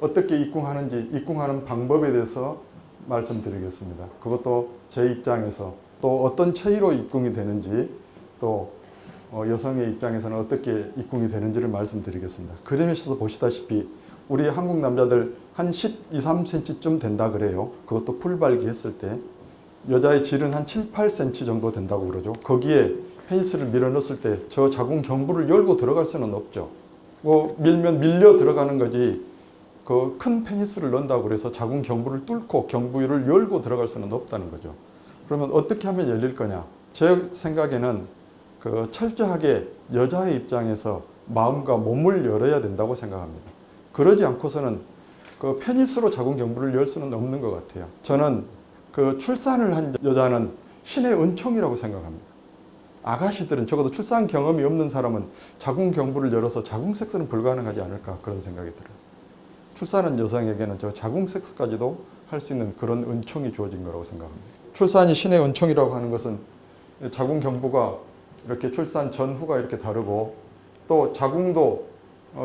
어떻게 입궁하는지, 입궁하는 방법에 대해서 말씀드리겠습니다. 그것도 제 입장에서 또 어떤 체위로 입궁이 되는지, 또 여성의 입장에서는 어떻게 입궁이 되는지를 말씀드리겠습니다. 그림에서 보시다시피 우리 한국 남자들 한 12, 3cm쯤 된다 그래요. 그것도 풀발기 했을 때. 여자의 질은 한 7, 8cm 정도 된다고 그러죠. 거기에 페니스를 밀어 넣었을 때 저 자궁 경부를 열고 들어갈 수는 없죠. 뭐 밀면 밀려 들어가는 거지, 그 큰 페니스를 넣는다고 그래서 자궁 경부를 뚫고 경부를 열고 들어갈 수는 없다는 거죠. 그러면 어떻게 하면 열릴 거냐? 제 생각에는 그 철저하게 여자의 입장에서 마음과 몸을 열어야 된다고 생각합니다. 그러지 않고서는 그 페니스로 자궁 경부를 열 수는 없는 것 같아요. 저는 그 출산을 한 여자는 신의 은총이라고 생각합니다. 아가씨들은, 적어도 출산 경험이 없는 사람은 자궁 경부를 열어서 자궁 섹스는 불가능하지 않을까, 그런 생각이 들어요. 출산한 여성에게는 저 자궁 섹스까지도 할 수 있는 그런 은총이 주어진 거라고 생각합니다. 출산이 신의 은총이라고 하는 것은 자궁 경부가 이렇게 출산 전후가 이렇게 다르고, 또 자궁도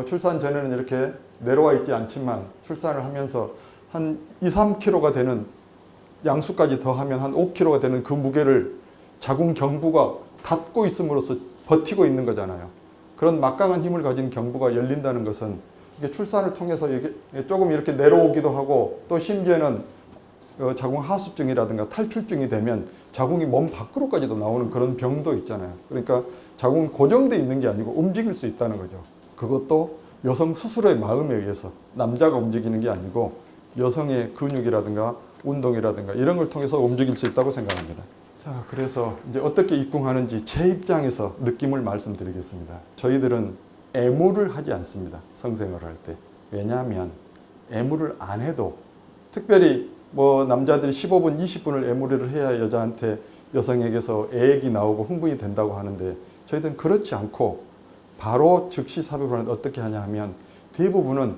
출산 전에는 이렇게 내려와 있지 않지만 출산을 하면서 한 2, 3kg가 되는, 양수까지 더하면 한 5kg가 되는 그 무게를 자궁 경부가 닫고 있음으로써 버티고 있는 거잖아요. 그런 막강한 힘을 가진 경부가 열린다는 것은 이게 출산을 통해서 이게 조금 이렇게 내려오기도 하고, 또 심지어는 자궁 하수증이라든가 탈출증이 되면 자궁이 몸 밖으로까지도 나오는 그런 병도 있잖아요. 그러니까 자궁은 고정되어 있는 게 아니고 움직일 수 있다는 거죠. 그것도 여성 스스로의 마음에 의해서, 남자가 움직이는 게 아니고 여성의 근육이라든가 운동이라든가 이런 걸 통해서 움직일 수 있다고 생각합니다. 자, 그래서 이제 어떻게 입궁하는지 제 입장에서 느낌을 말씀드리겠습니다. 저희들은 애무를 하지 않습니다. 성생활을 할 때. 왜냐하면 애무를 안 해도, 특별히 뭐 남자들이 15분, 20분을 애무를 해야 여자한테, 여성에게서 애액이 나오고 흥분이 된다고 하는데, 저희들은 그렇지 않고 바로 즉시 삽입을 하는데 어떻게 하냐 하면 대부분은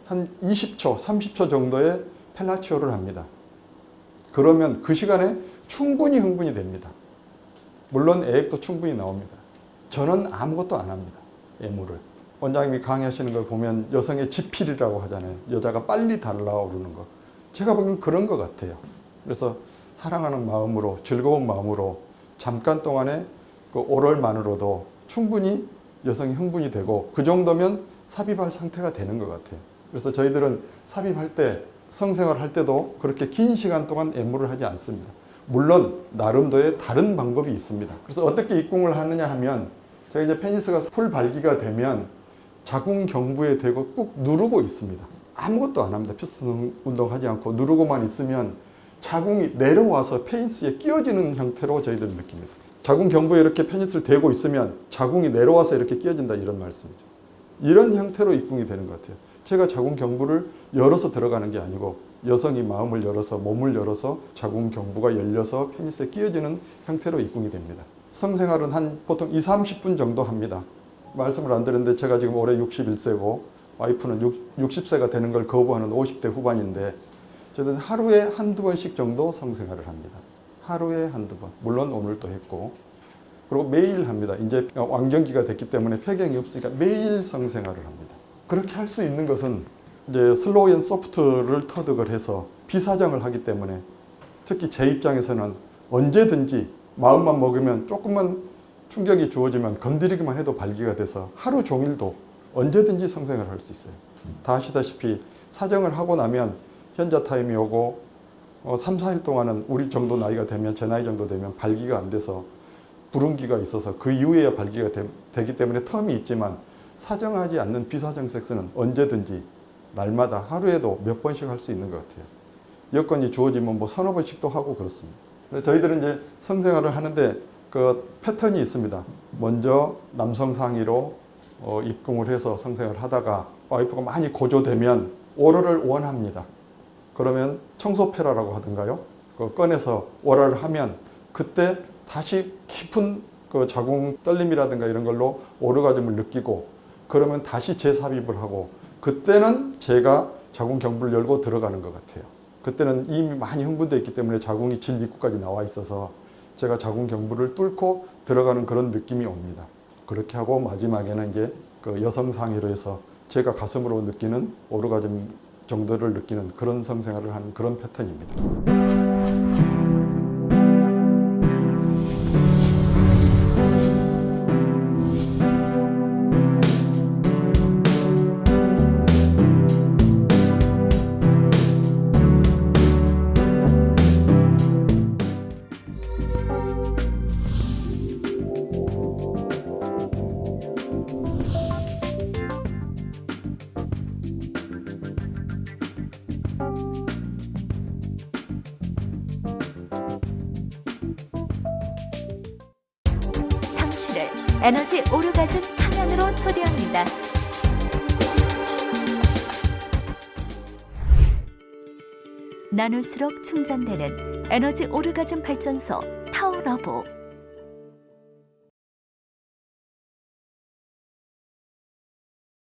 한 20초, 30초 정도의 펠라치오를 합니다. 그러면 그 시간에 충분히 흥분이 됩니다. 물론 애액도 충분히 나옵니다. 저는 아무것도 안 합니다. 애무를. 원장님이 강의하시는 걸 보면 여성의 지필이라고 하잖아요. 여자가 빨리 달라오르는 거. 제가 보기엔 그런 것 같아요. 그래서 사랑하는 마음으로, 즐거운 마음으로 잠깐 동안에 그 오럴만으로도 충분히 여성이 흥분이 되고, 그 정도면 삽입할 상태가 되는 것 같아요. 그래서 저희들은 삽입할 때, 성생활 할 때도 그렇게 긴 시간 동안 애무를 하지 않습니다. 물론 나름대로의 다른 방법이 있습니다. 그래서 어떻게 입궁을 하느냐 하면, 제가 이제 페니스가 풀 발기가 되면 자궁 경부에 대고 꾹 누르고 있습니다. 아무것도 안 합니다. 피스톤 운동하지 않고 누르고만 있으면 자궁이 내려와서 페니스에 끼어지는 형태로 저희들은 느낍니다. 자궁 경부에 이렇게 페니스를 대고 있으면 자궁이 내려와서 이렇게 끼어진다, 이런 말씀이죠. 이런 형태로 입궁이 되는 것 같아요. 제가 자궁 경부를 열어서 들어가는 게 아니고 여성이 마음을 열어서, 몸을 열어서 자궁 경부가 열려서 페니스에 끼어지는 형태로 입궁이 됩니다. 성생활은 한 보통 2, 30분 정도 합니다. 말씀을 안 드렸는데 제가 지금 올해 61세고 와이프는 60세가 되는 걸 거부하는 50대 후반인데, 저희는 하루에 한두 번씩 정도 성생활을 합니다. 하루에 한두 번. 물론 오늘도 했고. 그리고 매일 합니다. 이제 완경기가 됐기 때문에 폐경이 없으니까 매일 성생활을 합니다. 그렇게 할 수 있는 것은 이제 슬로우 앤 소프트를 터득을 해서 비사정을 하기 때문에, 특히 제 입장에서는 언제든지 마음만 먹으면, 조금만 충격이 주어지면 건드리기만 해도 발기가 돼서 하루 종일도 언제든지 성생활을 할 수 있어요. 다 아시다시피 사정을 하고 나면 현자 타임이 오고 3, 4일 동안은 우리 정도 나이가 되면, 제 나이 정도 되면 발기가 안 돼서 불운기가 있어서 그 이후에야 발기가 되기 때문에 텀이 있지만, 사정하지 않는 비사정 섹스는 언제든지 날마다 하루에도 몇 번씩 할 수 있는 것 같아요. 여건이 주어지면 뭐 서너 번씩도 하고 그렇습니다. 그래서 저희들은 이제 성생활을 하는데 그 패턴이 있습니다. 먼저 남성 상의로 입궁을 해서 성생활을 하다가 와이프가 많이 고조되면 오럴을 원합니다. 그러면 청소페라라고 하던가요? 꺼내서 오럴을 하면 그때 다시 깊은 그 자궁 떨림이라든가 이런 걸로 오르가즘을 느끼고, 그러면 다시 재삽입을 하고, 그때는 제가 자궁 경부를 열고 들어가는 것 같아요. 그때는 이미 많이 흥분되어 있기 때문에 자궁이 질 입구까지 나와 있어서 제가 자궁 경부를 뚫고 들어가는 그런 느낌이 옵니다. 그렇게 하고 마지막에는 이제 그 여성 상의로 해서 제가 가슴으로 느끼는 오르가즘 정도를 느끼는 그런 성생활을 하는 그런 패턴입니다. 당신을 에너지 오르가즘 탕양으로 초대합니다. 나눌수록 충전되는 에너지 오르가즘 발전소 타오러브.